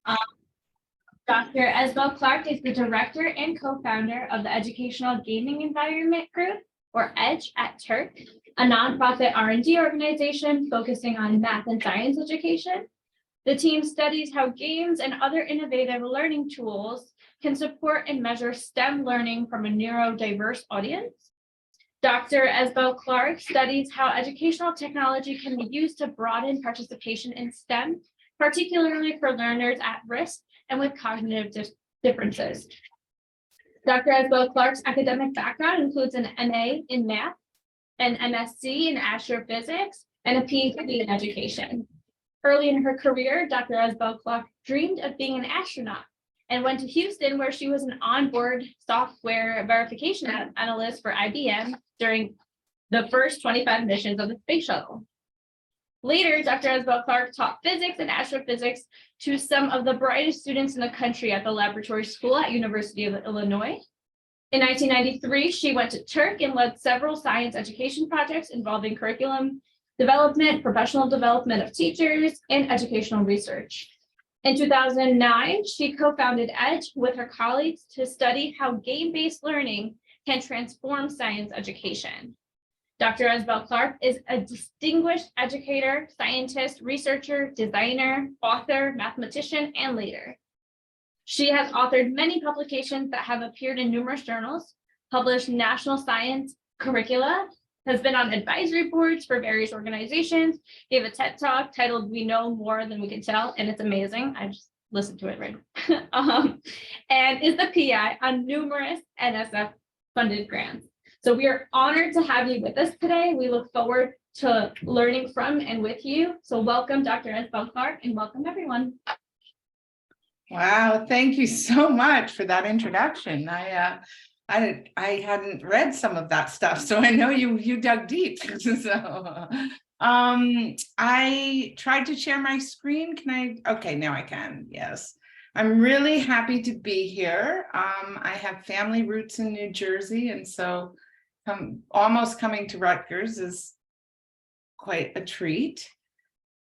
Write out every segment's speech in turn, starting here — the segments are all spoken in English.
Um, Dr. Asbell-Clarke is the director and co-founder of the Educational Gaming Environment Group, or EDGE, at Turk, a nonprofit R&D organization focusing on math and science education. The team studies how games and other innovative learning tools can support and measure STEM learning from a neurodiverse audience. Dr. Asbell-Clarke studies how educational technology can be used to broaden participation in STEM, particularly for learners at risk and with cognitive differences. Dr. Asbell-Clarke's academic background includes an MA in math, an MSc in astrophysics, and a PhD in education. Early in her career, Dr. Asbell-Clarke dreamed of being an astronaut and went to Houston, where she was an onboard software verification analyst for IBM during the first 25 missions of the space shuttle. Later, Dr. Asbell-Clarke taught physics and astrophysics to some of the brightest students in the country at the laboratory school at University of Illinois. In 1993, she went to Turk and led several science education projects involving curriculum development, professional development of teachers, and educational research. In 2009, she co-founded EDGE with her colleagues to study how game-based learning can transform science education. Dr. Asbell-Clarke is a distinguished educator, scientist, researcher, designer, author, mathematician, and leader. She has authored many publications that have appeared in numerous journals, published national science curricula, has been on advisory boards for various organizations, gave a TED Talk titled "We Know More Than We Can Tell," and it's amazing. I just listened to it right and is the PI on numerous NSF funded grants. So we are honored to have you with us today. We look forward to learning from and with you. So welcome, Dr. Asbell-Clarke, and welcome everyone. Wow, thank you so much for that introduction. I hadn't read some of that stuff, so I know you dug deep. So I tried to share my screen. Can I? Okay, now I can. Yes. I'm really happy to be here. I have family roots in New Jersey, and so almost coming to Rutgers is quite a treat.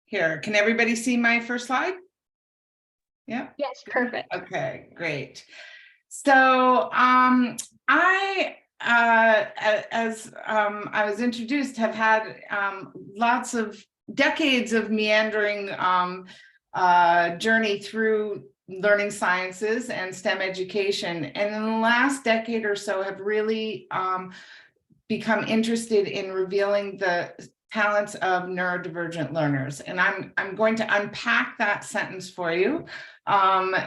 Here, can everybody see my first slide? Yeah. Yes, perfect. Okay, great. So as I was introduced, have had lots of decades of meandering journey through learning sciences and STEM education, and in the last decade or so have really become interested in revealing the talents of neurodivergent learners. And I'm going to unpack that sentence for you.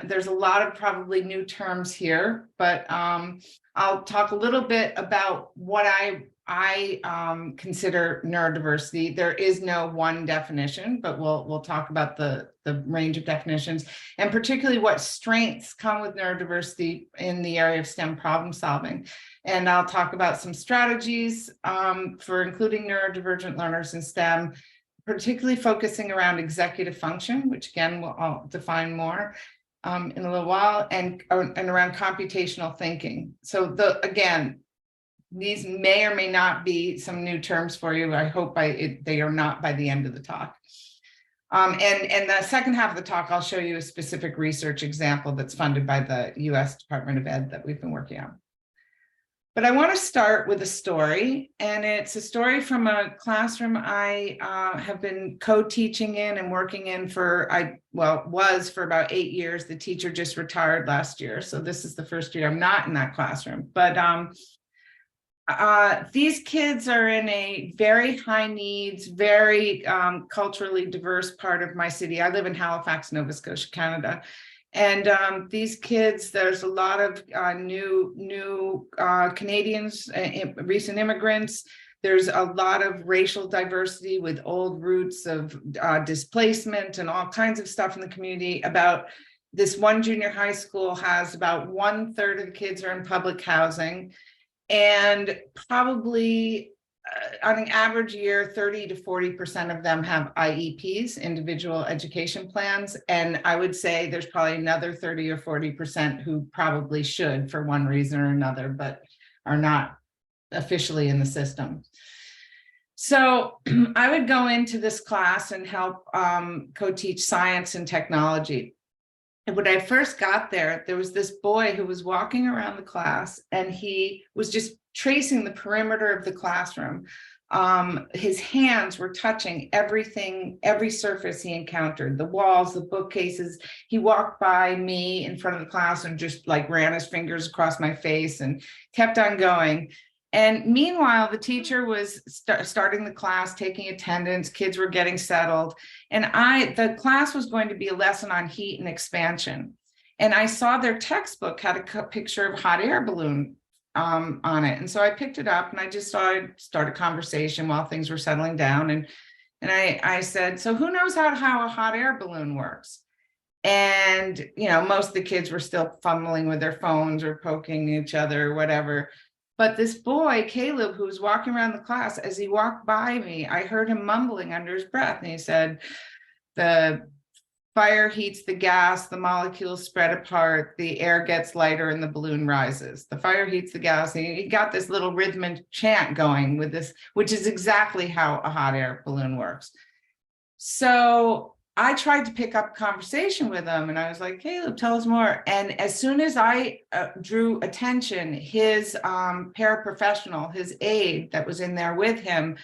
There's a lot of probably new terms here, but I'll talk a little bit about what I consider neurodiversity. There is no one definition, but we'll talk about the range of definitions, and particularly what strengths come with neurodiversity in the area of STEM problem solving. And I'll talk about some strategies for including neurodivergent learners in STEM, particularly focusing around executive function, which again, I'll define more in a little while, and around computational thinking. So again, these may or may not be some new terms for you. I hope they are not by the end of the talk. And the second half of the talk, I'll show you a specific research example that's funded by the US Department of Ed that we've been working on. But I want to start with a story, and it's a story from a classroom I have been co-teaching in and working in was for about 8 years. The teacher just retired last year, so this is the first year I'm not in that classroom. But these kids are in a very high needs, very culturally diverse part of my city. I live in Halifax, Nova Scotia, Canada. And these kids, there's a lot of new Canadians, recent immigrants. There's a lot of racial diversity with old roots of displacement and all kinds of stuff in the community. About this one junior high school has about 1/3 of the kids are in public housing, and probably on an average year, 30 to 40% of them have IEPs, individual education plans. And I would say there's probably another 30 or 40% who probably should for one reason or another, but are not officially in the system. So I would go into this class and help co-teach science and technology. And when I first got there, there was this boy who was walking around the class, and he was just tracing the perimeter of the classroom. His hands were touching everything, every surface he encountered, the walls, the bookcases. He walked by me in front of the class and just like ran his fingers across my face and kept on going. And meanwhile, the teacher was starting the class, taking attendance, kids were getting settled. And the class was going to be a lesson on heat and expansion. And I saw their textbook had a picture of a hot air balloon on it. And so I picked it up and I just thought I'd start a conversation while things were settling down. And I said, so who knows how a hot air balloon works? And, you know, most of the kids were still fumbling with their phones or poking each other or whatever. But this boy, Caleb, who was walking around the class, as he walked by me, I heard him mumbling under his breath. And he said, the fire heats the gas, the molecules spread apart, the air gets lighter and the balloon rises. The fire heats the gas. And he got this little rhythmic chant going with this, which is exactly how a hot air balloon works. So I tried to pick up conversation with him and I was like, Caleb, tell us more. And as soon as I drew attention, his paraprofessional, his aide that was in there with him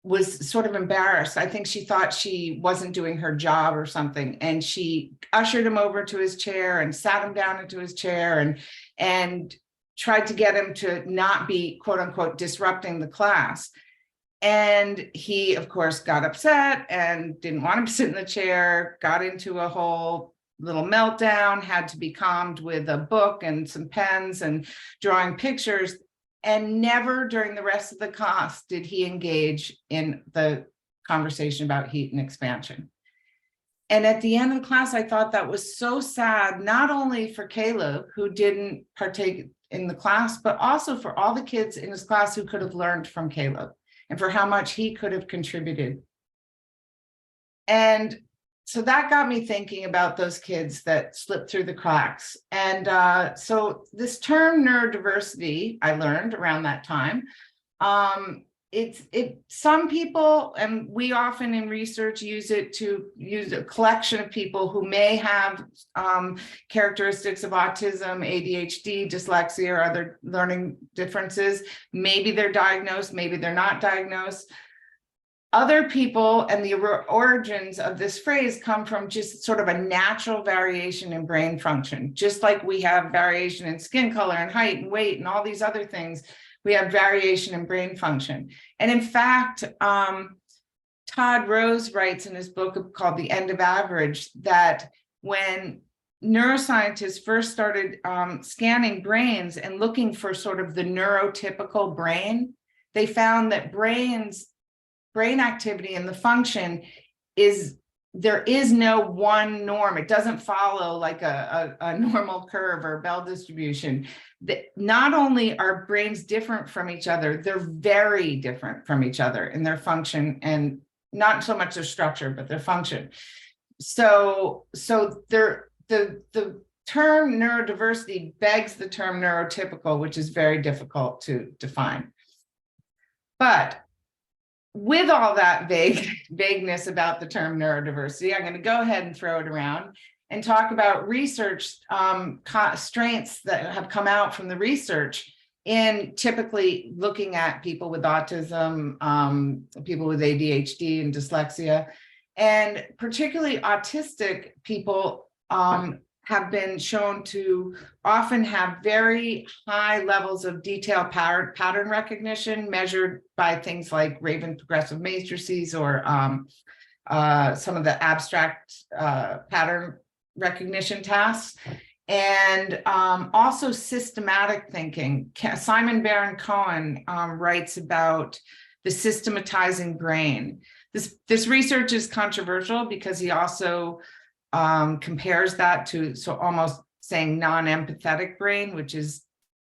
was sort of embarrassed. I think she thought she wasn't doing her job or something. And she ushered him over to his chair and sat him down into his chair and tried to get him to not be, quote unquote, disrupting the class. And he, of course, got upset and didn't want to sit in the chair, got into a whole little meltdown, had to be calmed with a book and some pens and drawing pictures. And never during the rest of the class did he engage in the conversation about heat and expansion. And at the end of the class, I thought that was so sad, not only for Caleb, who didn't partake in the class, but also for all the kids in his class who could have learned from Caleb and for how much he could have contributed. And so that got me thinking about those kids that slipped through the cracks. And so this term neurodiversity, I learned around that time. Some people, and we often in research use it to use a collection of people who may have characteristics of autism, ADHD, dyslexia, or other learning differences. Maybe they're diagnosed, maybe they're not diagnosed. Other people, and the origins of this phrase come from just sort of a natural variation in brain function. Just like we have variation in skin color and height and weight and all these other things, we have variation in brain function. And in fact, Todd Rose writes in his book called The End of Average that when neuroscientists first started scanning brains and looking for sort of the neurotypical brain, they found that brain activity and the function there is no one norm. It doesn't follow like a normal curve or Bell distribution. Not only are brains different from each other, they're very different from each other in their function, and not so much their structure, but their function. So the term neurodiversity begs the term neurotypical, which is very difficult to define. But with all that vagueness about the term neurodiversity, I'm going to go ahead and throw it around and talk about research strengths that have come out from the research in typically looking at people with autism, people with ADHD and dyslexia, and particularly autistic people have been shown to often have very high levels of detailed pattern recognition measured by things like Raven progressive matrices or some of the abstract pattern recognition tasks, and also systematic thinking. Simon Baron-Cohen writes about the systematizing brain. This research is controversial because he also compares that to almost saying non-empathetic brain, which has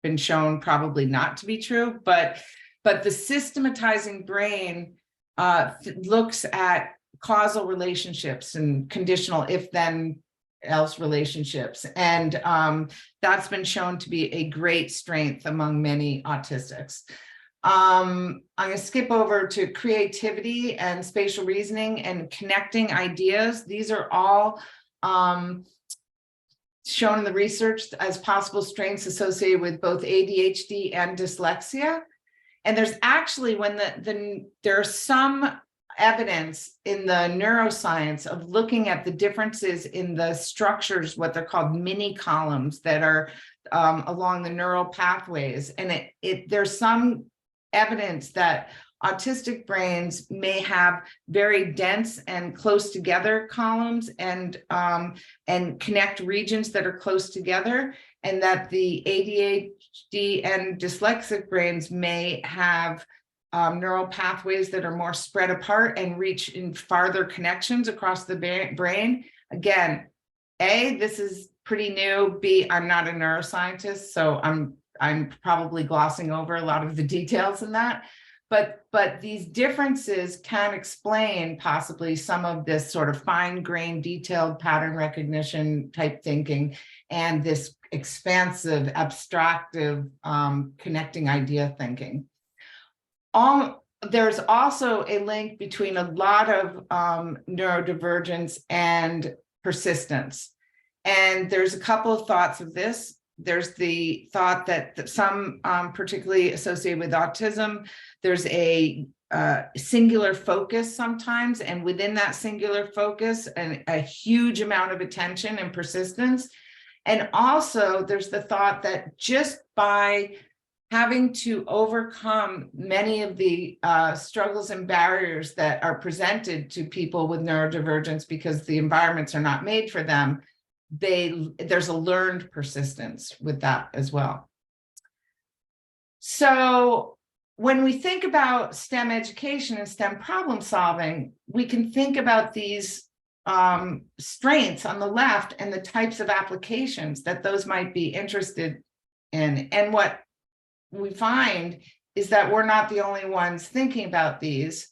been shown probably not to be true, but the systematizing brain looks at causal relationships and conditional if then else relationships, and that's been shown to be a great strength among many autistics. I'm going to skip over to creativity and spatial reasoning and connecting ideas. These are all shown in the research as possible strains associated with both ADHD and dyslexia. And there's actually, when there's some evidence in the neuroscience of looking at the differences in the structures, what they're called mini columns that are along the neural pathways. And there's some evidence that autistic brains may have very dense and close together columns and connect regions that are close together, and that the ADHD and dyslexic brains may have neural pathways that are more spread apart and reach in farther connections across the brain. Again, A, this is pretty new. B, I'm not a neuroscientist, so I'm probably glossing over a lot of the details in that. But these differences can explain possibly some of this sort of fine-grained, detailed pattern recognition type thinking and this expansive, abstractive, connecting idea thinking. There's also a link between a lot of neurodivergence and persistence. And there's a couple of thoughts of this. There's the thought that some, particularly associated with autism, there's a singular focus sometimes, and within that singular focus, and a huge amount of attention and persistence. And also there's the thought that just by having to overcome many of the struggles and barriers that are presented to people with neurodivergence because the environments are not made for them, there's a learned persistence with that as well. So when we think about STEM education and STEM problem solving, we can think about these strengths on the left and the types of applications that those might be interested in. And what we find is that we're not the only ones thinking about these.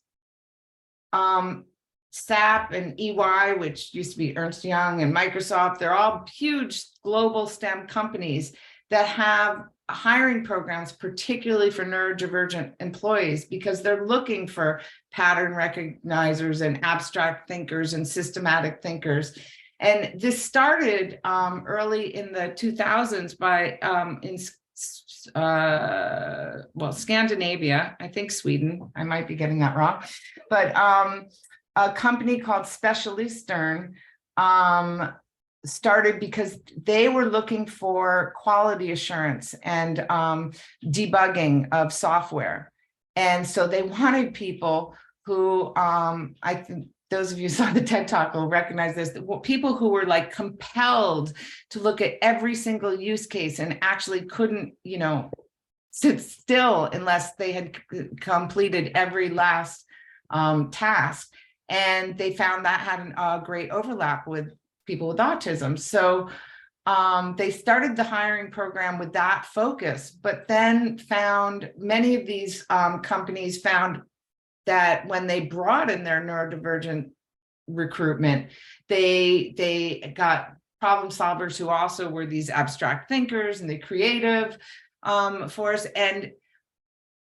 SAP and EY, which used to be Ernst Young, and Microsoft, they're all huge global STEM companies that have hiring programs, particularly for neurodivergent employees, because they're looking for pattern recognizers and abstract thinkers and systematic thinkers. And this started early in the 2000s by Scandinavia, I think Sweden, I might be getting that wrong, but a company called Specialistern started because they were looking for quality assurance and debugging of software. And so they wanted people who, I think those of you who saw the TED Talk will recognize this, people who were like compelled to look at every single use case and actually couldn't, sit still unless they had completed every last task. And they found that had a great overlap with people with autism. So they started the hiring program with that focus, but then found many of these companies found that when they broadened their neurodivergent recruitment, they got problem solvers who also were these abstract thinkers and the creative force. And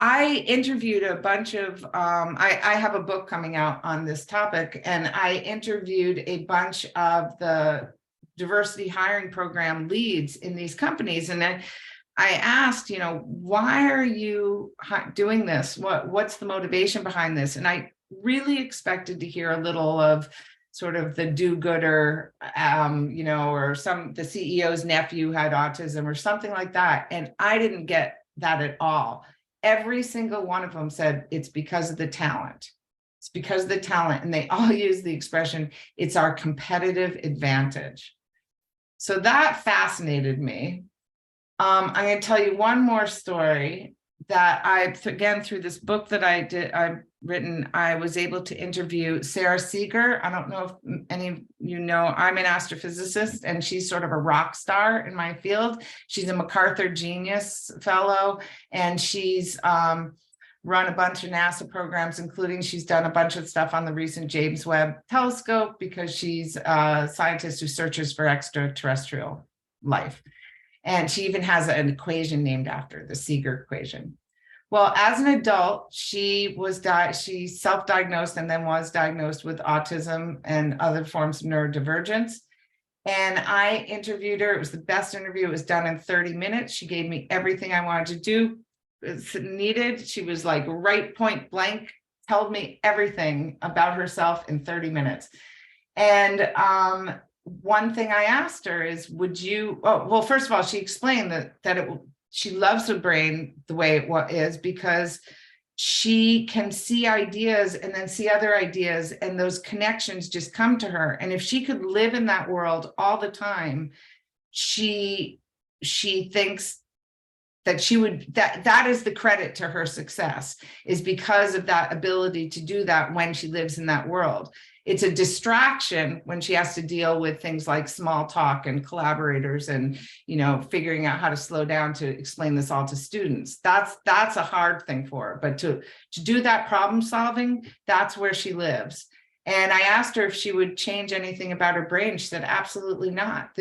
I interviewed a bunch of, I have a book coming out on this topic, and I interviewed a bunch of the diversity hiring program leads in these companies. And then I asked, why are you doing this? What's the motivation behind this? And I really expected to hear a little of sort of the do-gooder, or the CEO's nephew had autism or something like that. And I didn't get that at all. Every single one of them said it's because of the talent. It's because of the talent. And they all use the expression, it's our competitive advantage. So that fascinated me. I'm going to tell you one more story that again, through this book that I've written, I was able to interview Sarah Seeger. I don't know if any of you know, I'm an astrophysicist, and she's sort of a rock star in my field. She's a MacArthur Genius Fellow, and she's run a bunch of NASA programs, including she's done a bunch of stuff on the recent James Webb Telescope because she's a scientist who searches for extraterrestrial life. And she even has an equation named after the Seeger equation. Well, as an adult, she self-diagnosed and then was diagnosed with autism and other forms of neurodivergence. And I interviewed her. It was the best interview. It was done in 30 minutes. She gave me everything I wanted to do. It's needed. She was like right point blank, told me everything about herself in 30 minutes. And one thing I asked her is, would you, oh, well, first of all, she explained that she loves her brain the way it is because she can see ideas and then see other ideas, and those connections just come to her. And if she could live in that world all the time, she thinks that she would, that is the credit to her success, is because of that ability to do that when she lives in that world. It's a distraction when she has to deal with things like small talk and collaborators and, you know, figuring out how to slow down to explain this all to students. That's a hard thing for her. But to do that problem solving, that's where she lives. And I asked her if she would change anything about her brain. She said, absolutely not.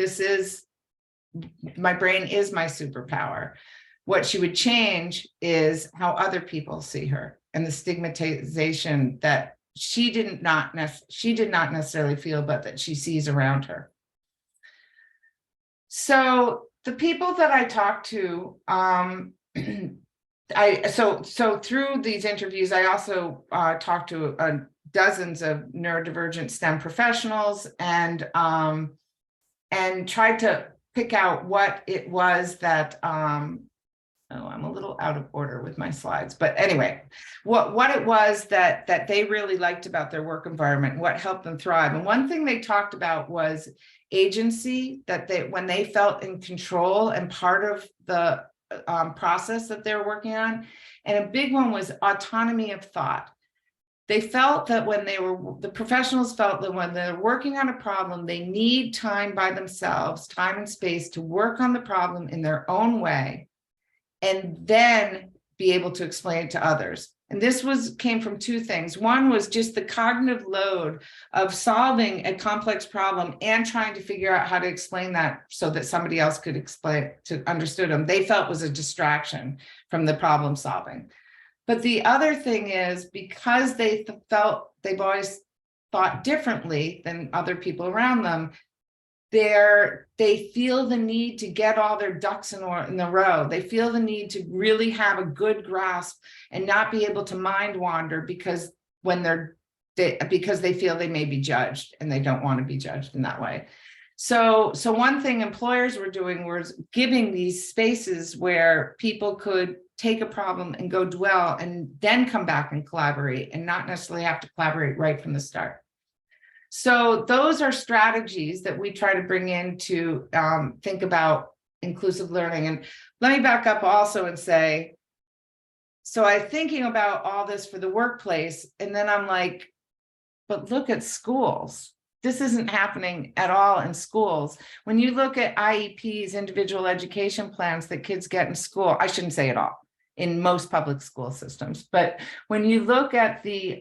My brain is my superpower. What she would change is how other people see her and the stigmatization that she did not necessarily feel, but that she sees around her. So the people that I talked to, so through these interviews, I also talked to dozens of neurodivergent STEM professionals and tried to pick out what it was that oh, I'm a little out of order with my slides, but anyway, what it was that they really liked about their work environment, what helped them thrive. And one thing they talked about was agency, that when they felt in control and part of the process that they were working on. And a big one was autonomy of thought. They felt that the professionals felt that when they're working on a problem, they need time by themselves, time and space to work on the problem in their own way, and then be able to explain it to others. And this came from two things. One was just the cognitive load of solving a complex problem and trying to figure out how to explain that so that somebody else could explain to understood them. They felt was a distraction from the problem solving. But the other thing is, because they felt they've always thought differently than other people around them, they feel the need to get all their ducks in a row. They feel the need to really have a good grasp and not be able to mind wander because because they feel they may be judged, and they don't want to be judged in that way. So one thing employers were doing was giving these spaces where people could take a problem and go dwell and then come back and collaborate, and not necessarily have to collaborate right from the start. So those are strategies that we try to bring in to think about inclusive learning. And let me back up also and say, so I'm thinking about all this for the workplace, and then I'm like, but look at schools. This isn't happening at all in schools. When you look at IEPs, individual education plans that kids get in school, I shouldn't say it all, in most public school systems, but when you look at the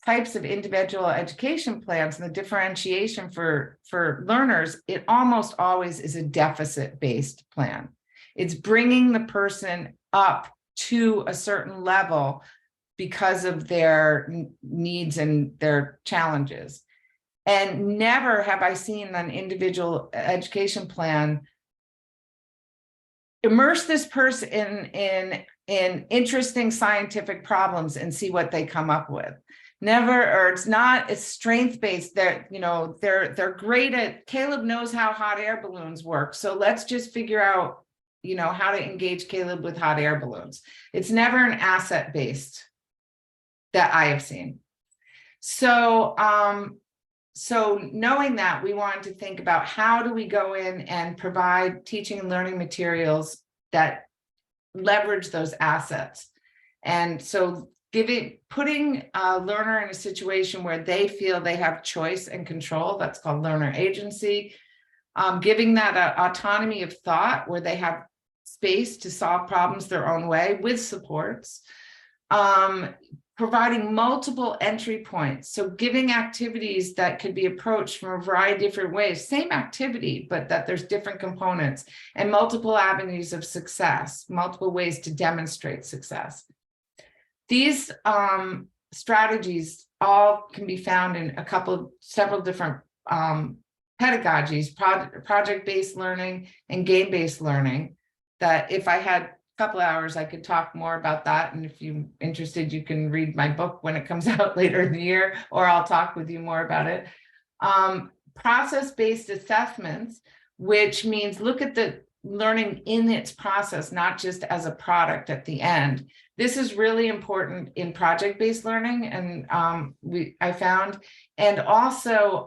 types of individual education plans and the differentiation for learners, it almost always is a deficit-based plan. It's bringing the person up to a certain level because of their needs and their challenges. And never have I seen an individual education plan immerse this person in interesting scientific problems and see what they come up with. Never, or it's not, it's strength-based. They're great at, Caleb knows how hot air balloons work, so let's just figure out, how to engage Caleb with hot air balloons. It's never an asset-based that I have seen. So knowing that, we wanted to think about how do we go in and provide teaching and learning materials that leverage those assets. And so putting a learner in a situation where they feel they have choice and control, that's called learner agency. Giving that autonomy of thought where they have space to solve problems their own way with supports. Providing multiple entry points. So giving activities that could be approached from a variety of different ways, same activity, but that there's different components and multiple avenues of success, multiple ways to demonstrate success. These strategies all can be found in several different pedagogies, project-based learning and game-based learning, that if I had a couple hours, I could talk more about that. And if you're interested, you can read my book when it comes out later in the year, or I'll talk with you more about it. Process-based assessments, which means look at the learning in its process, not just as a product at the end. This is really important in project-based learning, and I found, and also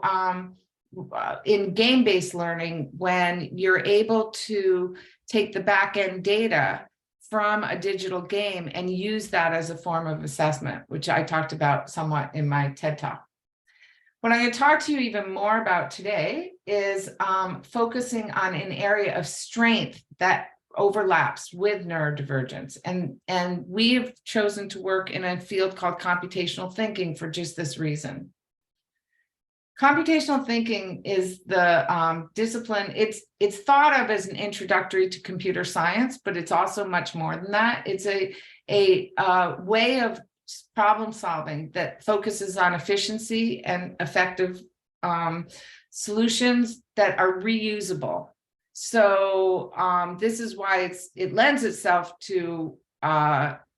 in game-based learning, when you're able to take the back-end data from a digital game and use that as a form of assessment, which I talked about somewhat in my TED Talk. What I'm going to talk to you even more about today is focusing on an area of strength that overlaps with neurodivergence. And we have chosen to work in a field called computational thinking for just this reason. Computational thinking is the discipline. It's thought of as an introductory to computer science, but it's also much more than that. It's a way of problem solving that focuses on efficiency and effective solutions that are reusable. So this is why it lends itself to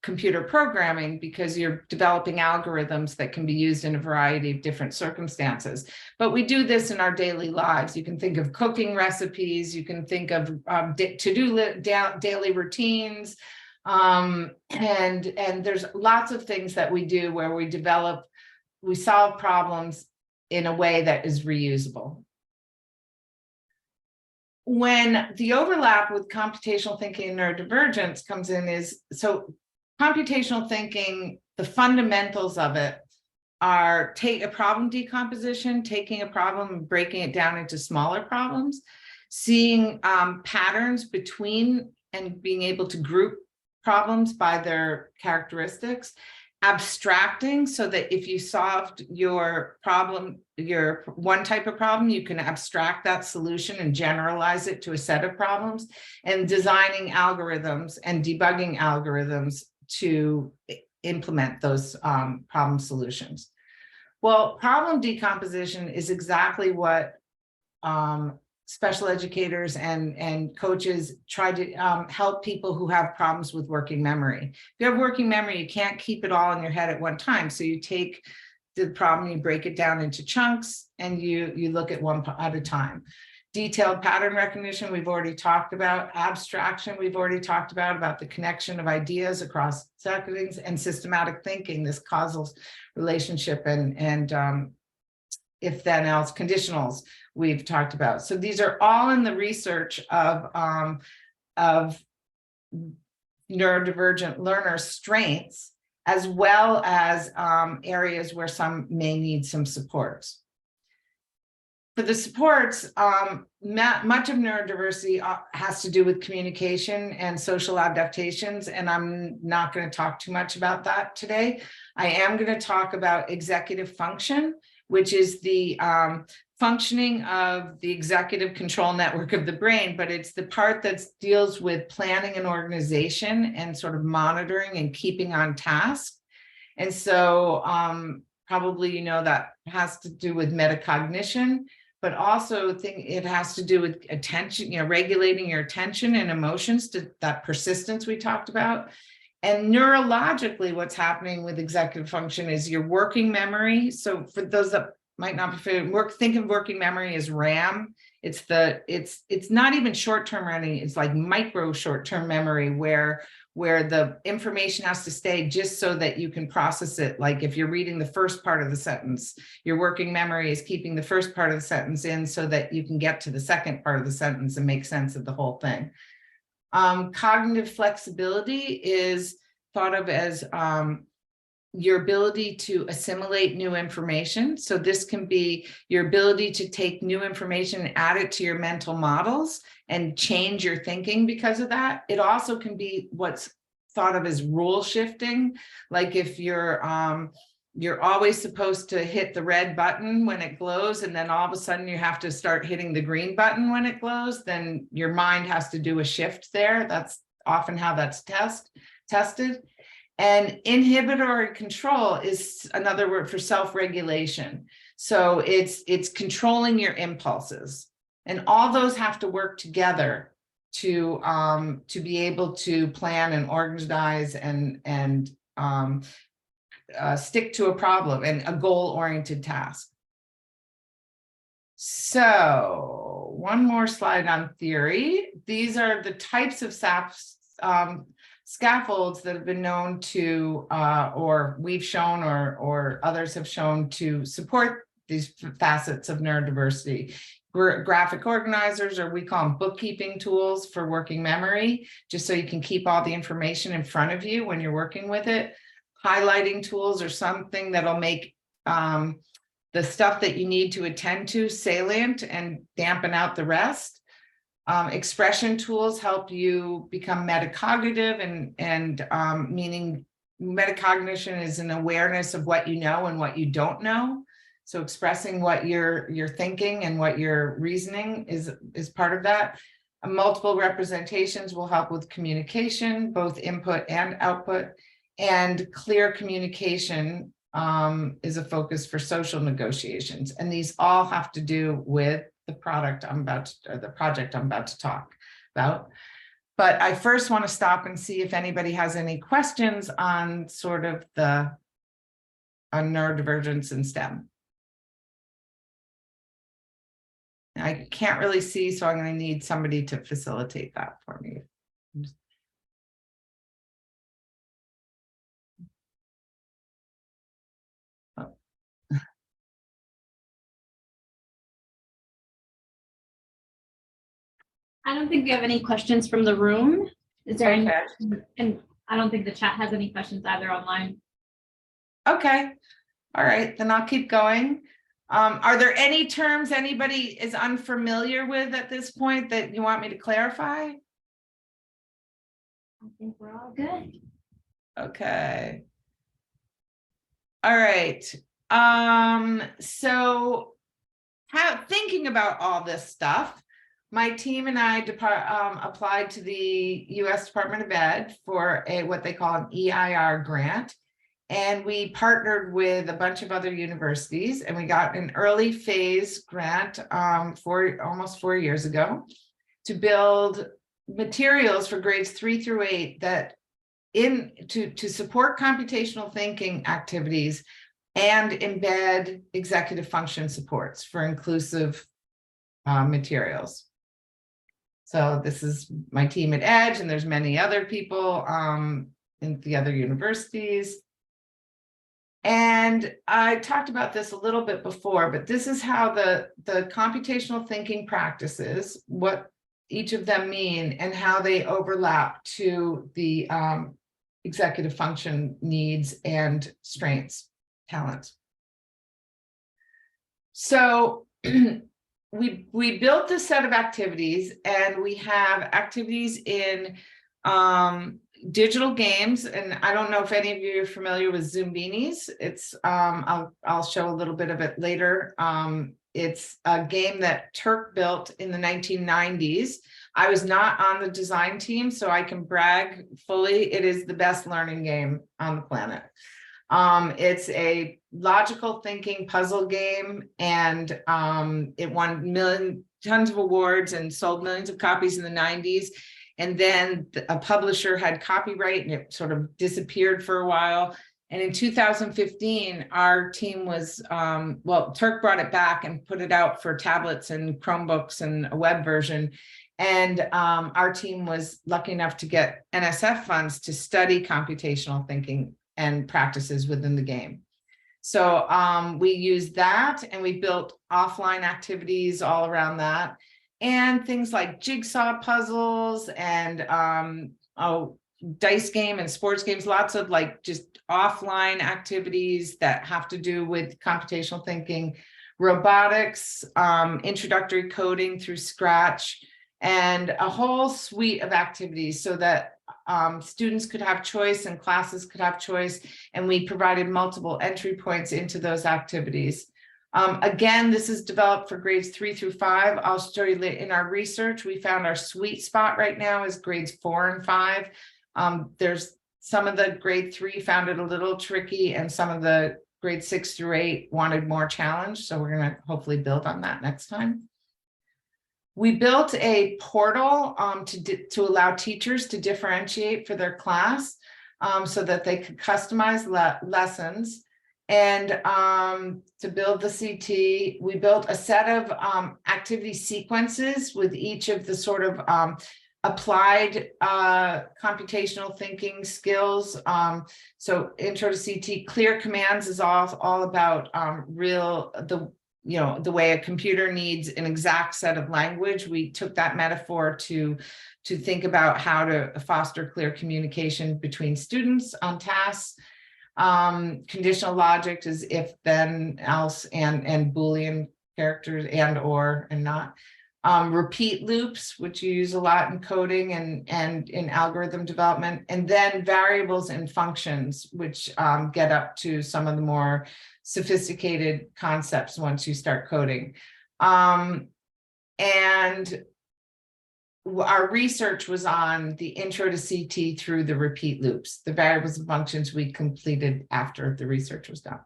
computer programming, because you're developing algorithms that can be used in a variety of different circumstances. But we do this in our daily lives. You can think of cooking recipes, you can think of to-do daily routines, and there's lots of things that we do where we solve problems in a way that is reusable. When the overlap with computational thinking and neurodivergence comes in so computational thinking, the fundamentals of it are take a problem decomposition, taking a problem and breaking it down into smaller problems, seeing patterns between and being able to group problems by their characteristics, abstracting so that if you solved your problem, your one type of problem, you can abstract that solution and generalize it to a set of problems, and designing algorithms and debugging algorithms to implement those problem solutions. Well, problem decomposition is exactly what special educators and coaches try to help people who have problems with working memory. If you have working memory, you can't keep it all in your head at one time. So you take the problem, you break it down into chunks, and you look at one at a time. Detailed pattern recognition, we've already talked about. Abstraction, we've already talked about the connection of ideas across settings, and systematic thinking, this causal relationship and if then else conditionals we've talked about. So these are all in the research of neurodivergent learner strengths, as well as areas where some may need some supports. For the supports, much of neurodiversity has to do with communication and social adaptations, and I'm not going to talk too much about that today. I am going to talk about executive function, which is the functioning of the executive control network of the brain, but it's the part that deals with planning and organization and sort of monitoring and keeping on task. And so probably, you know, that has to do with metacognition, but also it has to do with attention, you know, regulating your attention and emotions, to that persistence we talked about. And neurologically, what's happening with executive function is your working memory. So for those that might not be familiar, think of working memory as RAM. It's not even short-term memory, it's like micro short-term memory where the information has to stay just so that you can process it. Like if you're reading the first part of the sentence, your working memory is keeping the first part of the sentence in so that you can get to the second part of the sentence and make sense of the whole thing. Cognitive flexibility is thought of as your ability to assimilate new information. So this can be your ability to take new information and add it to your mental models and change your thinking because of that. It also can be what's thought of as rule shifting. Like if you're always supposed to hit the red button when it glows, and then all of a sudden you have to start hitting the green button when it glows, then your mind has to do a shift there. That's often how that's tested. And inhibitory control is another word for self-regulation. So it's controlling your impulses, and all those have to work together to be able to plan and organize and stick to a problem and a goal-oriented task. So one more slide on theory. These are the types of scaffolds that have been known to, or we've shown, or others have shown to support these facets of neurodiversity. Graphic organizers, or we call them bookkeeping tools for working memory, just so you can keep all the information in front of you when you're working with it. Highlighting tools, or something that'll make the stuff that you need to attend to salient and dampen out the rest. Expression tools help you become metacognitive, and meaning metacognition is an awareness of what you know and what you don't know. So expressing what you're thinking and what you're reasoning is part of that. Multiple representations will help with communication, both input and output, and clear communication is a focus for social negotiations. And these all have to do with the project I'm about to talk about. But I first want to stop and see if anybody has any questions on sort of on neurodivergence in STEM. I can't really see, so I'm going to need somebody to facilitate that for me. I don't think we have any questions from the room. Is there any? Okay. And I don't think the chat has any questions either online. Okay. All right, then I'll keep going. Are there any terms anybody is unfamiliar with at this point that you want me to clarify? I think we're all good. Okay. All right. So thinking about all this stuff, my team and I applied to the U.S. Department of Ed for what they call an EIR grant. And we partnered with a bunch of other universities, and we got an early phase grant almost 4 years ago to build materials for grades 3 through 8 that to support computational thinking activities and embed executive function supports for inclusive materials. So this is my team at Edge, and there's many other people in the other universities. And I talked about this a little bit before, but this is how the computational thinking practices, what each of them mean, and how they overlap to the executive function needs and strengths, talents. So we built this set of activities, and we have activities in digital games, and I don't know if any of you are familiar with Zoombinis. It's I'll show a little bit of it later. It's a game that Turk built in the 1990s. I was not on the design team, so I can brag fully. It is the best learning game on the planet. It's a logical thinking puzzle game, and it won tons of awards and sold millions of copies in the 90s. And then a publisher had copyright, and it sort of disappeared for a while. And in 2015, our team was, Turk brought it back and put it out for tablets and Chromebooks and a web version. And our team was lucky enough to get NSF funds to study computational thinking and practices within the game. So we used that, and we built offline activities all around that. And things like jigsaw puzzles and dice game and sports games, lots of like just offline activities that have to do with computational thinking, robotics, introductory coding through Scratch, and a whole suite of activities so that students could have choice and classes could have choice. And we provided multiple entry points into those activities. Again, this is developed for grades 3 through 5. I'll show you in our research, we found our sweet spot right now is grades 4 and 5. There's some of the grade 3 found it a little tricky, and some of the grade 6 through 8 wanted more challenge. So we're going to hopefully build on that next time. We built a portal to allow teachers to differentiate for their class so that they could customize lessons. And to build the CT, we built a set of activity sequences with each of the sort of applied computational thinking skills. So intro to CT, clear commands is all about the way a computer needs an exact set of language. We took that metaphor to think about how to foster clear communication between students on tasks. Conditional logic is if, then, else, and Boolean characters, and, or, and not. Repeat loops, which you use a lot in coding and in algorithm development, and then variables and functions, which get up to some of the more sophisticated concepts once you start coding. And our research was on the intro to CT through the repeat loops. The variables and functions we completed after the research was done.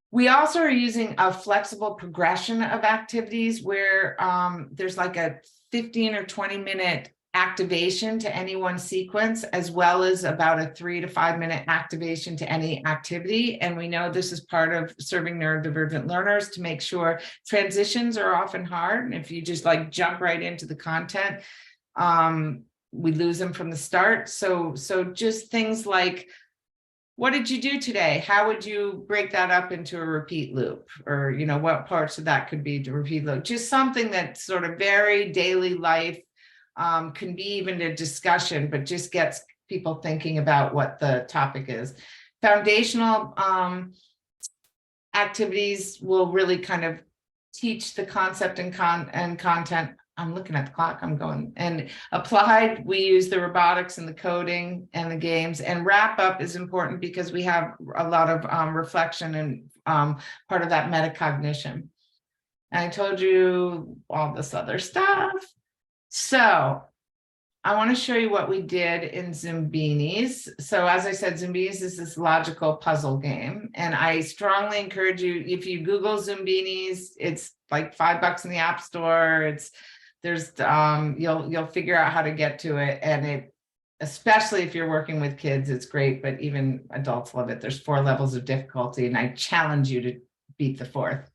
We also are using a flexible progression of activities where there's like a 15 or 20-minute activation to any one sequence, as well as about a 3 to 5 minute activation to any activity. And we know this is part of serving neurodivergent learners to make sure transitions are often hard. And if you just like jump right into the content, we lose them from the start. So just things like, what did you do today? How would you break that up into a repeat loop? Or, what parts of that could be to repeat loop? Just something that's sort of very daily life, can be even a discussion, but just gets people thinking about what the topic is. Foundational activities will really kind of teach the concept and content. I'm looking at the clock, I'm going. And applied, we use the robotics and the coding and the games. And wrap up is important because we have a lot of reflection and part of that metacognition. And I told you all this other stuff. So I want to show you what we did in Zumbinis. So as I said, Zumbinis is this logical puzzle game. And I strongly encourage you, if you Google Zumbinis, it's like $5 in the App Store. You'll figure out how to get to it. And especially if you're working with kids, it's great, but even adults love it. There's 4 levels of difficulty, and I challenge you to beat the 4th.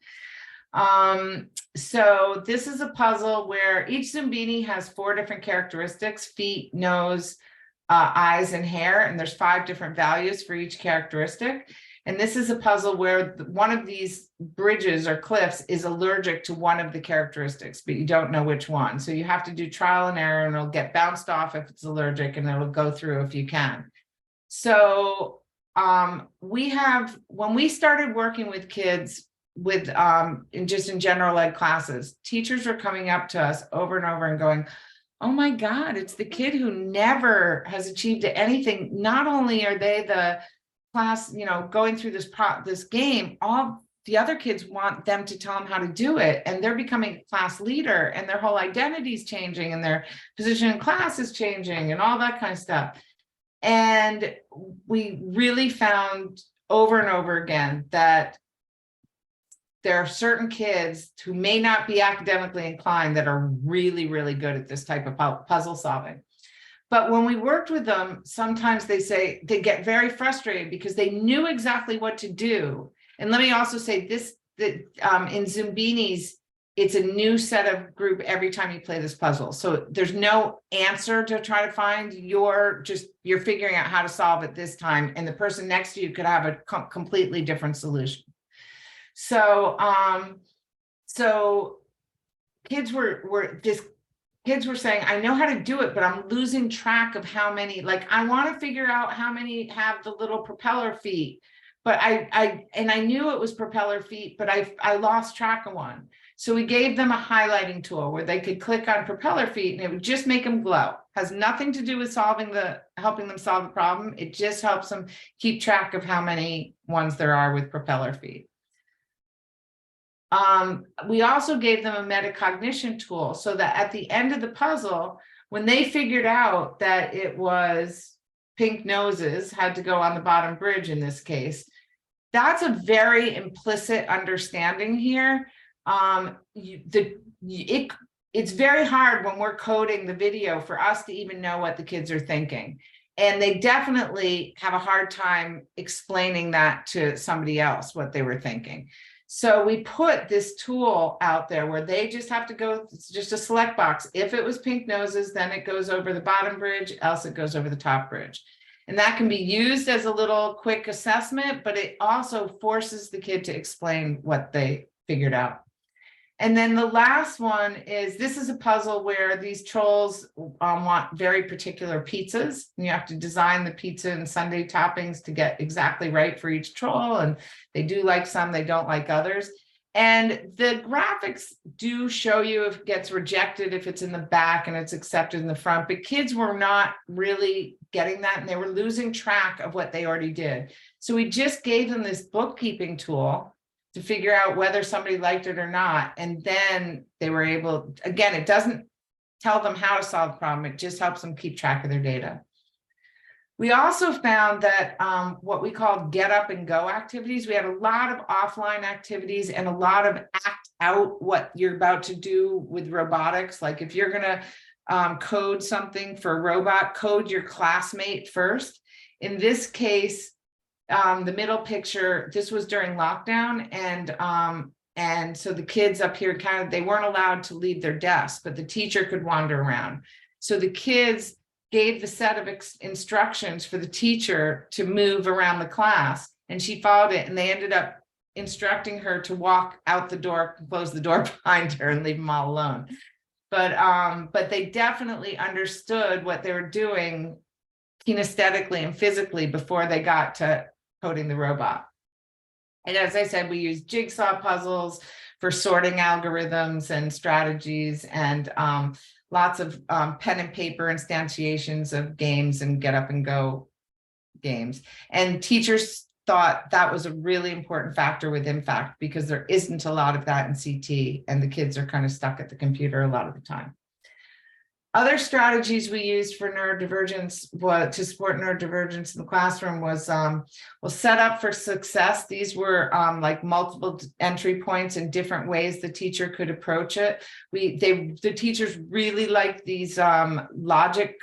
So this is a puzzle where each Zumbini has 4 different characteristics: feet, nose, eyes, and hair. And there's 5 different values for each characteristic. And this is a puzzle where one of these bridges or cliffs is allergic to one of the characteristics, but you don't know which one. So you have to do trial and error, and it'll get bounced off if it's allergic, and it'll go through if you can. So when we started working with kids with in general ed classes, teachers are coming up to us over and over and going, oh my God, it's the kid who never has achieved anything. Not only are they the class, going through this game, all the other kids want them to tell them how to do it, and they're becoming a class leader, and their whole identity is changing, and their position in class is changing, and all that kind of stuff. And we really found over and over again that there are certain kids who may not be academically inclined that are really, really good at this type of puzzle solving. But when we worked with them, sometimes they get very frustrated because they knew exactly what to do. And let me also say this, that in Zumbinis, it's a new set of group every time you play this puzzle. So there's no answer to try to find. You're figuring out how to solve it this time. And the person next to you could have a completely different solution. So, kids were saying, I know how to do it, but I'm losing track of how many, like, I want to figure out how many have the little propeller feet, but I knew it was propeller feet, but I lost track of one. So we gave them a highlighting tool where they could click on propeller feet and it would just make them glow. Has nothing to do with helping them solve the problem. It just helps them keep track of how many ones there are with propeller feet. We also gave them a metacognition tool so that at the end of the puzzle, when they figured out that it was pink noses had to go on the bottom bridge in this case, That's a very implicit understanding here. It's very hard when we're coding the video for us to even know what the kids are thinking. And they definitely have a hard time explaining that to somebody else, what they were thinking. So we put this tool out there where they just have to go, it's just a select box. If it was pink noses, then it goes over the bottom bridge, else it goes over the top bridge. And that can be used as a little quick assessment, but it also forces the kid to explain what they figured out. And then the last one is, this is a puzzle where these trolls want very particular pizzas. And you have to design the pizza and sundae toppings to get exactly right for each troll. And they do like some, they don't like others. And the graphics do show you if it gets rejected, if it's in the back, and it's accepted in the front. But kids were not really getting that, and they were losing track of what they already did. So we just gave them this bookkeeping tool to figure out whether somebody liked it or not. And then they were able, again, it doesn't tell them how to solve the problem. It just helps them keep track of their data. We also found that what we called get up and go activities, we had a lot of offline activities and a lot of act out what you're about to do with robotics. Like if you're gonna code something for a robot, code your classmate first. In this case, the middle picture, this was during lockdown, and so the kids up here they weren't allowed to leave their desk, but the teacher could wander around. So the kids gave the set of instructions for the teacher to move around the class, and she followed it, and they ended up instructing her to walk out the door, close the door behind her, and leave them all alone. But they definitely understood what they were doing kinesthetically and physically before they got to coding the robot. And as I said, we use jigsaw puzzles for sorting algorithms and strategies, and lots of pen and paper instantiations of games and get up and go games. And teachers thought that was a really important factor with impact, because there isn't a lot of that in CT, and the kids are kind of stuck at the computer a lot of the time. Other strategies we used for neurodivergence, to support neurodivergence in the classroom, was set up for success. These were like multiple entry points and different ways the teacher could approach it. The teachers really liked these vocabulary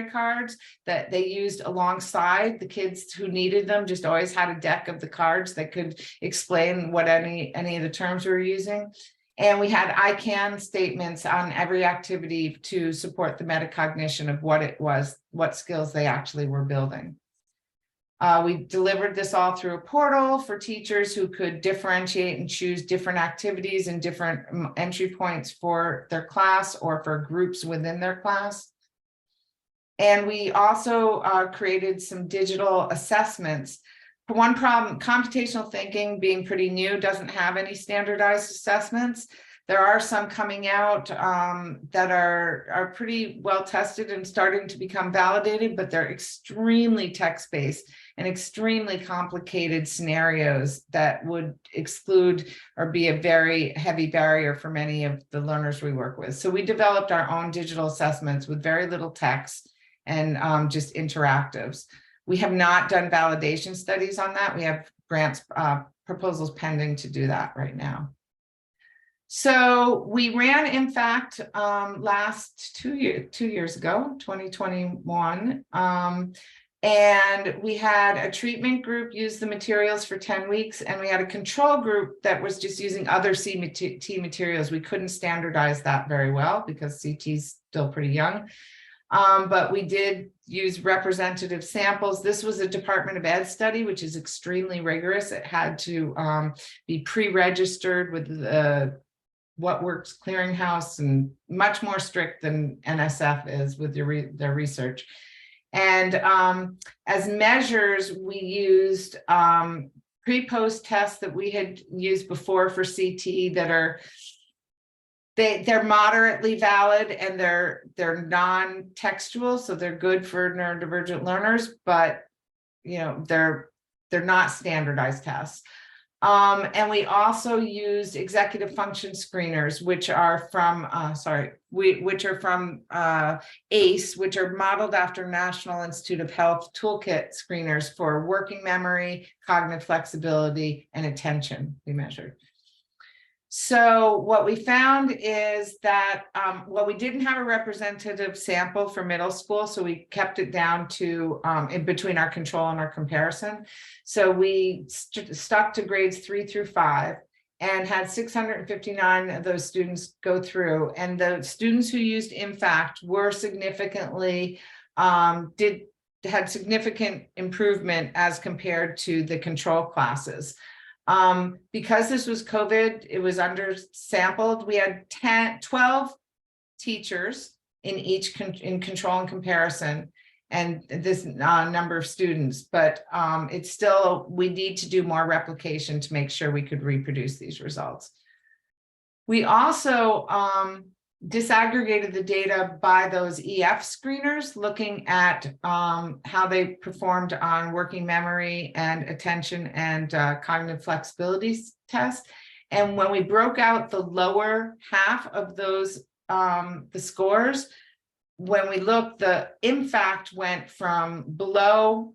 cards that they used alongside. The kids who needed them just always had a deck of the cards that could explain what any of the terms we were using. And we had I can statements on every activity to support the metacognition of what it was, what skills they actually were building. We delivered this all through a portal for teachers who could differentiate and choose different activities and different entry points for their class or for groups within their class. And we also created some digital assessments. For one problem, computational thinking, being pretty new, doesn't have any standardized assessments. There are some coming out that are pretty well tested and starting to become validated, but they're extremely text-based and extremely complicated scenarios that would exclude or be a very heavy barrier for many of the learners we work with. So we developed our own digital assessments with very little text and just interactives. We have not done validation studies on that. We have grants proposals pending to do that right now. So we ran, in fact, last 2 years ago, 2021, and we had a treatment group use the materials for 10 weeks, and we had a control group that was just using other CT materials. We couldn't standardize that very well because CT's still pretty young. But we did use representative samples. This was a Department of Ed study, which is extremely rigorous. It had to be pre-registered with the What Works Clearinghouse, and much more strict than NSF is with their research. And as measures, we used pre-post tests that we had used before for CT that are they're moderately valid, and they're non-textual, so they're good for neurodivergent learners, but they're not standardized tests. And we also used executive function screeners, which are from, ACE, which are modeled after National Institute of Health toolkit screeners for working memory, cognitive flexibility, and attention we measured. So what we found is that, well, we didn't have a representative sample for middle school, so we kept it down to in between our control and our comparison. So we stuck to grades 3 through 5 and had 659 of those students go through. And the students who used IMFACT were significantly, had significant improvement as compared to the control classes. Because this was COVID, it was undersampled. We had 12 teachers in each in control and comparison, and this number of students, but it's still, we need to do more replication to make sure we could reproduce these results. We also disaggregated the data by those EF screeners, looking at how they performed on working memory and attention and cognitive flexibility tests. And when we broke out the lower half of those, the scores, when we looked, the IMFACT went from below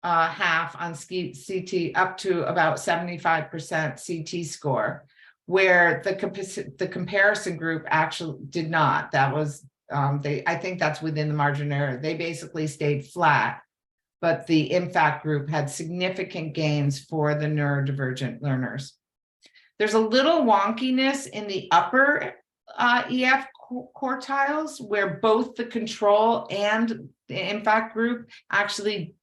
half on CT up to about 75% CT score, where the comparison group actually did not. That was, I think that's within the margin of error. They basically stayed flat, but the IMFACT group had significant gains for the neurodivergent learners. There's a little wonkiness in the upper EF quartiles, where both the control and the IMFACT group actually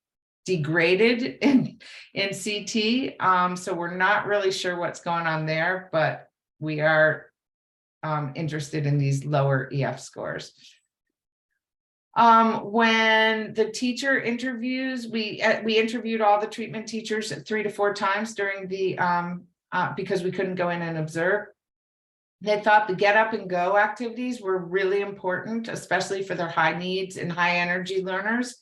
degraded in CT. So we're not really sure what's going on there, but we are interested in these lower EF scores. When the teacher interviews, we interviewed all the treatment teachers 3 to 4 times during the, because we couldn't go in and observe. They thought the get up and go activities were really important, especially for their high needs and high energy learners.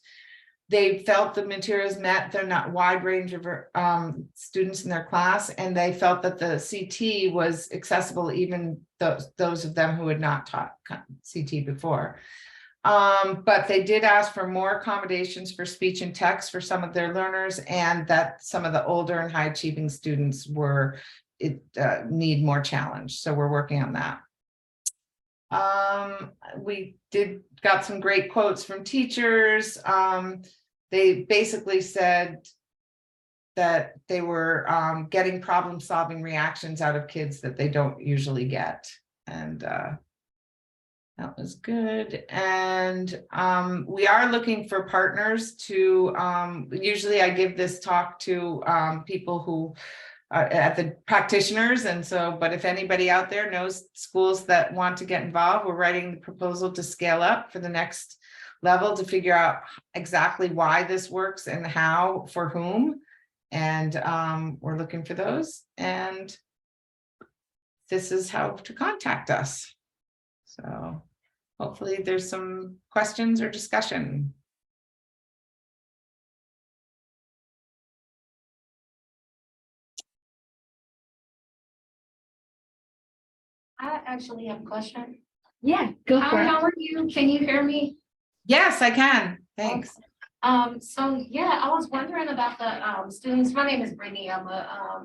They felt the materials met their wide range of students in their class, and they felt that the CT was accessible, even those of them who had not taught CT before. But they did ask for more accommodations for speech and text for some of their learners, and that some of the older and high achieving students need more challenge. So we're working on that. We got some great quotes from teachers. They basically said that they were getting problem-solving reactions out of kids that they don't usually get. And that was good. And we are looking for partners to, usually I give this talk to people who at the practitioners. And so, but if anybody out there knows schools that want to get involved, we're writing the proposal to scale up for the next level to figure out exactly why this works and how, for whom. And we're looking for those. And this is how to contact us. So hopefully there's some questions or discussion. I actually have a question. Yeah, go for it. How are you? Can you hear me? Yes, I can. Thanks. So yeah, I was wondering about the students. My name is Brittany. I'm a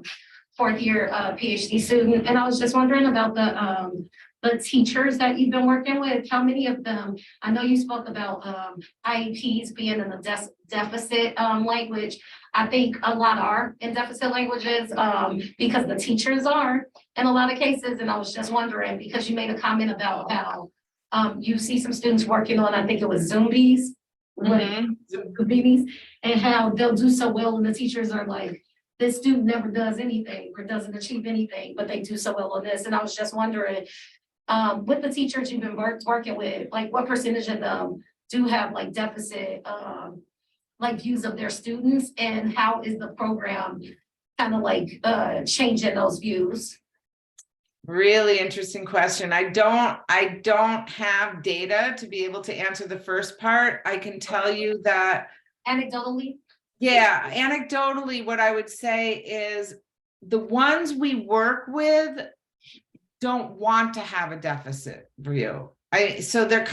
4th year PhD student, and I was just wondering about the teachers that you've been working with. How many of them? I know you spoke about IEPs being in the deficit language. I think a lot are in deficit languages because the teachers are in a lot of cases. And I was just wondering, because you made a comment about how you see some students working on, I think it was Zumbies, and how they'll do so well, and the teachers are like, this student never does anything or doesn't achieve anything, but they do so well on this. And I was just wondering, with the teachers you've been working with, like what percentage of them do have like deficit like views of their students, and how is the program kind of like changing those views? Really interesting question. I don't have data to be able to answer the first part. I can tell you that Anecdotally? yeah, anecdotally, what I would say is the ones we work with don't want to have a deficit view. So they're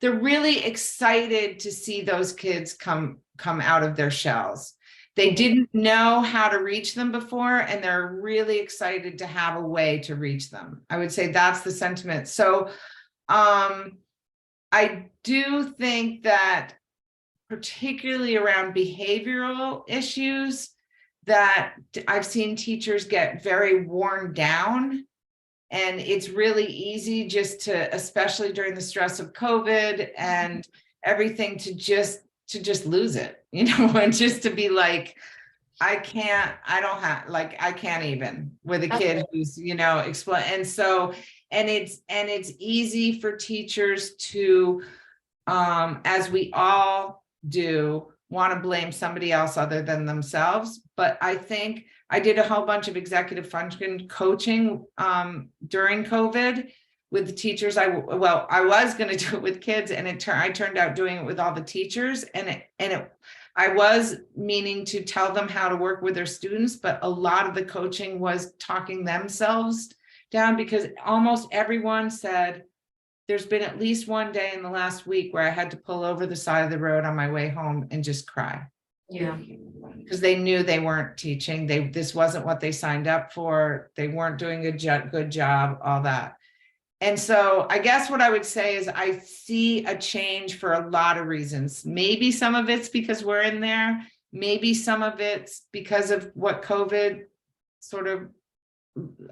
really excited to see those kids come out of their shells. They didn't know how to reach them before, and they're really excited to have a way to reach them. I would say that's the sentiment. So I do think that particularly around behavioral issues, that I've seen teachers get very worn down. And it's really easy just to, especially during the stress of COVID and everything, to just lose it, and just to be like, I can't even with a kid who's, explain. And so, and it's easy for teachers to, as we all do, want to blame somebody else other than themselves. But I think I did a whole bunch of executive function coaching during COVID with the teachers. I was going to do it with kids, and I turned out doing it with all the teachers, I was meaning to tell them how to work with their students, but a lot of the coaching was talking themselves down, because almost everyone said, there's been at least one day in the last week where I had to pull over the side of the road on my way home and just cry. Yeah. Because they knew they weren't teaching. This wasn't what they signed up for. They weren't doing a good job, all that. And so I guess what I would say is I see a change for a lot of reasons. Maybe some of it's because we're in there. Maybe some of it's because of what COVID sort of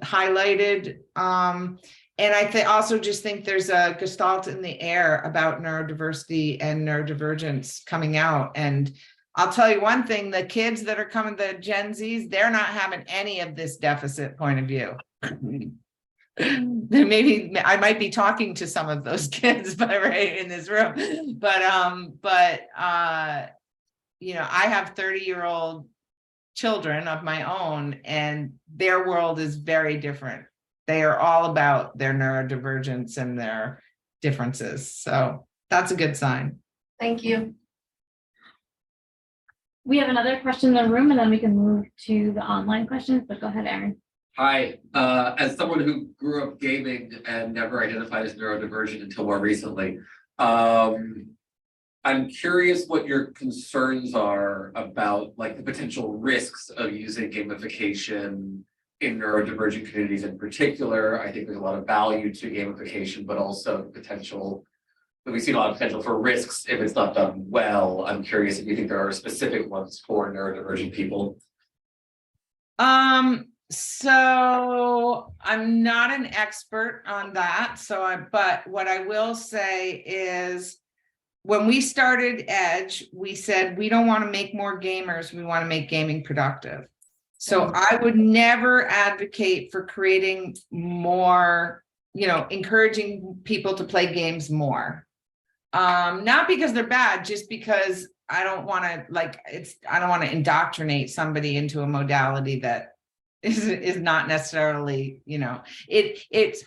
highlighted. And I also just think there's a gestalt in the air about neurodiversity and neurodivergence coming out. And I'll tell you one thing, the kids that are coming, the Gen Zs, they're not having any of this deficit point of view. Maybe I might be talking to some of those kids, but right in this room, but I have 30-year-old children of my own, and their world is very different. They are all about their neurodivergence and their differences. So that's a good sign. Thank you. We have another question in the room, and then we can move to the online questions, but go ahead, Aaron. Hi, as someone who grew up gaming and never identified as neurodivergent until more recently, I'm curious what your concerns are about like the potential risks of using gamification in neurodivergent communities in particular. I think there's a lot of value to gamification, but also potential, we've seen a lot of potential for risks if it's not done well. I'm curious if you think there are specific ones for neurodivergent people. So I'm not an expert on that. But what I will say is, when we started Edge, we said, we don't want to make more gamers. We want to make gaming productive. So I would never advocate for creating more, encouraging people to play games more. Not because they're bad, just because I don't want to indoctrinate somebody into a modality that is not necessarily, it's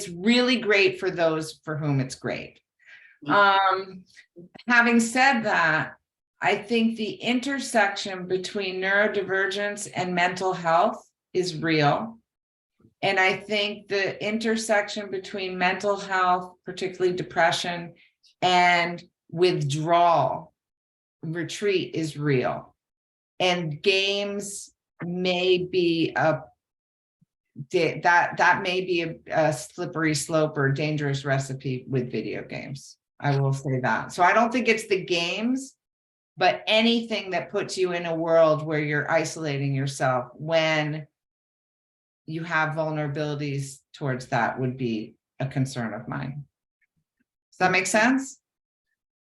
really great for those for whom it's great. Having said that, I think the intersection between neurodivergence and mental health is real. And I think the intersection between mental health, particularly depression, and withdrawal, retreat, is real. And games may be that may be a slippery slope or dangerous recipe with video games. I will say that. So I don't think it's the games, but anything that puts you in a world where you're isolating yourself when you have vulnerabilities towards that would be a concern of mine. Does that make sense?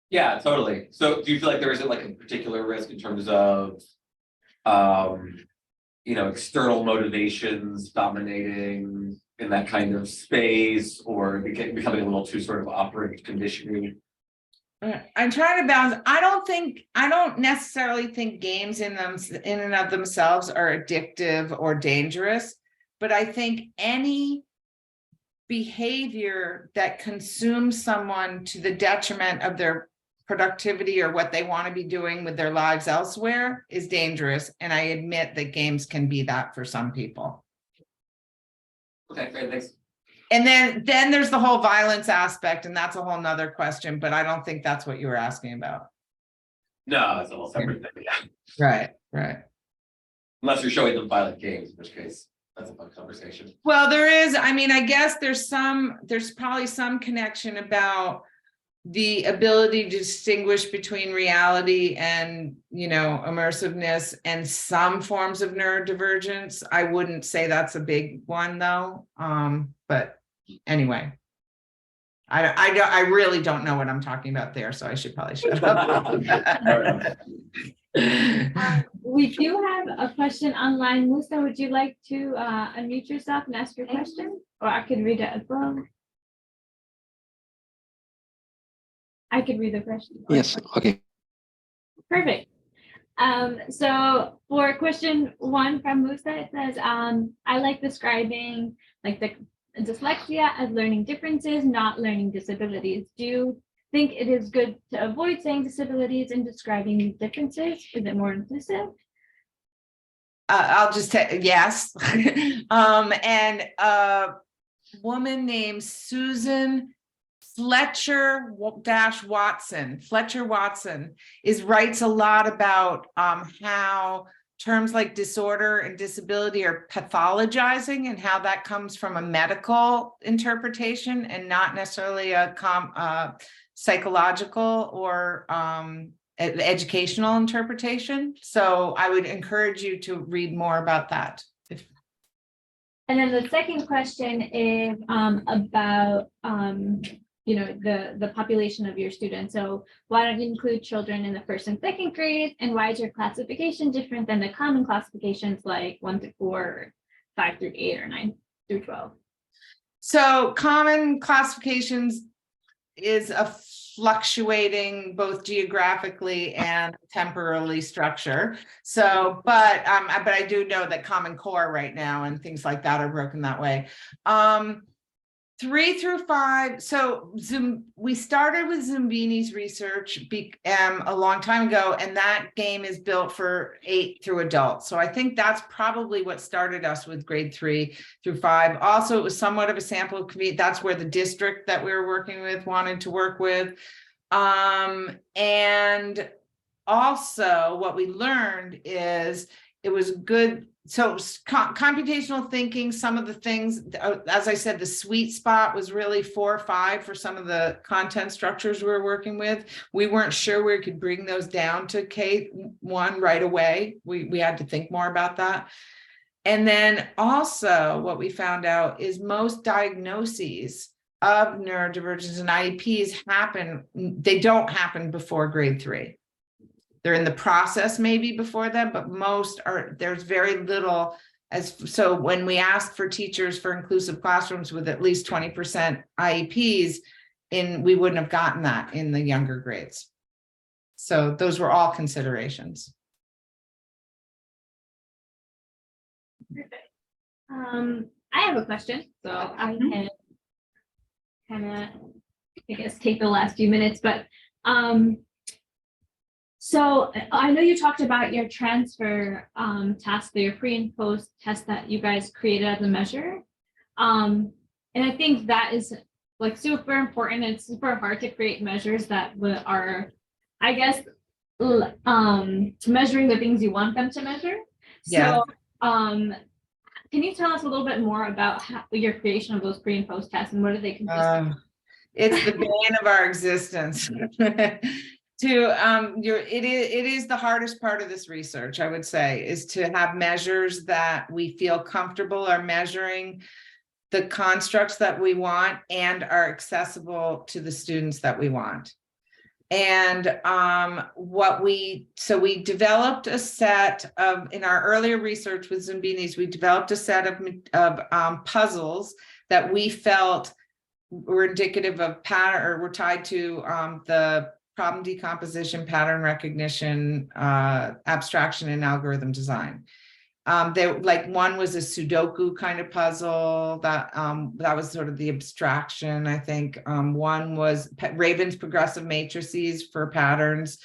Yeah, totally. So do you feel like there isn't like a particular risk in terms of external motivations dominating in that kind of space, or becoming a little too sort of operant conditioning? I'm trying to balance. I don't necessarily think games in and of themselves are addictive or dangerous, but I think any behavior that consumes someone to the detriment of their productivity or what they want to be doing with their lives elsewhere is dangerous. And I admit that games can be that for some people. Okay, great, thanks. And then there's the whole violence aspect, and that's a whole nother question, but I don't think that's what you were asking about. No, it's a whole separate thing, yeah. Right. Unless you're showing them violent games, in which case that's a fun conversation. Well, there is, I mean, I guess there's probably some connection about the ability to distinguish between reality and, immersiveness and some forms of neurodivergence. I wouldn't say that's a big one though. But anyway, I really don't know what I'm talking about there, so I should probably shut up. We do have a question online. Musa, would you like to unmute yourself and ask your question? Or I could read it as well. I could read the question. Yes, okay. Perfect. So for question 1 from Musa, it says, I like describing like the dyslexia as learning differences, not learning disabilities. Do you think it is good to avoid saying disabilities and describing these differences? Is it more inclusive? I'll just say yes. And a woman named Susan Fletcher Watson writes a lot about how terms like disorder and disability are pathologizing and how that comes from a medical interpretation and not necessarily a psychological or educational interpretation. So I would encourage you to read more about that. And then the second question is about the population of your students. So why don't you include children in the 1st and 2nd grade? And why is your classification different than the common classifications like 1 through 4, 5 through 8, or 9 through 12? So common classifications is a fluctuating both geographically and temporally structure. So, but I do know that Common Core right now and things like that are broken that way. 3 through 5. So we started with Zumbini's research a long time ago, and that game is built for 8 through adult. So I think that's probably what started us with grade 3 through 5. Also, it was somewhat of a sample of community. That's where the district that we were working with wanted to work with. And also what we learned is it was good. So computational thinking, some of the things, as I said, the sweet spot was really 4 or 5 for some of the content structures we were working with. We weren't sure we could bring those down to K1 right away. We had to think more about that. And then also what we found out is most diagnoses of neurodivergence and IEPs they don't happen before grade 3. They're in the process maybe before them, but there's very little so when we ask for teachers for inclusive classrooms with at least 20% IEPs, we wouldn't have gotten that in the younger grades. So those were all considerations. Perfect. I have a question, so I can kind of, I guess, take the last few minutes, but so I know you talked about your transfer task, your pre and post test that you guys created as a measure. And I think that is like super important. It's super hard to create measures that are, I guess, measuring the things you want them to measure. Yeah. So can you tell us a little bit more about your creation of those pre and post tests and what do they consist of? It's the bane of our existence. It is the hardest part of this research, I would say, is to have measures that we feel comfortable are measuring the constructs that we want and are accessible to the students that we want. And we developed a set of, in our earlier research with Zumbini's, we developed a set of puzzles that we felt were indicative of pattern, or were tied to the problem decomposition, pattern recognition, abstraction, and algorithm design. like one was a Sudoku kind of puzzle that was sort of the abstraction, I think. One was Raven's progressive matrices for patterns.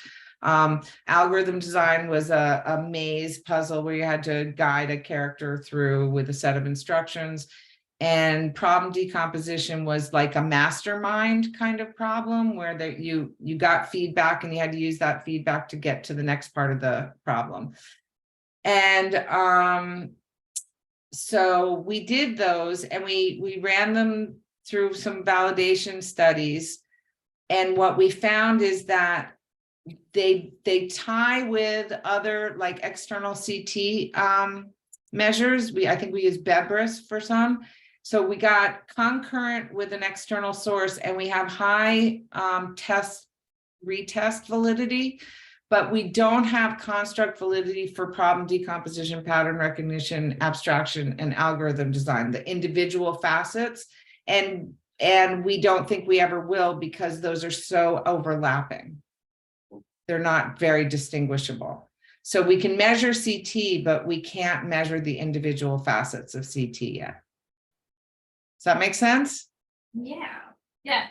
Algorithm design was a maze puzzle where you had to guide a character through with a set of instructions. And problem decomposition was like a mastermind kind of problem where you got feedback and you had to use that feedback to get to the next part of the problem. And so we did those and we ran them through some validation studies. And what we found is that they tie with other like external CT measures. I think we use Bebris for some. So we got concurrent with an external source and we have high retest validity, but we don't have construct validity for problem decomposition, pattern recognition, abstraction, and algorithm design, the individual facets. And we don't think we ever will because those are so overlapping. They're not very distinguishable. So we can measure CT, but we can't measure the individual facets of CT yet. Does that make sense? Yeah,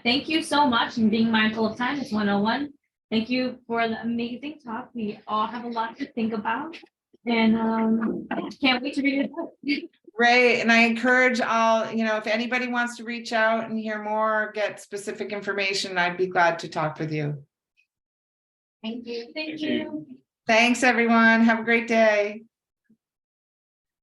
thank you so much and being mindful of time. It's 1:01. Thank you for the amazing talk. We all have a lot to think about and can't wait to read it. Great. And I encourage all, if anybody wants to reach out and hear more, or get specific information, I'd be glad to talk with you. Thank you. Thank you. Thanks, everyone. Have a great day.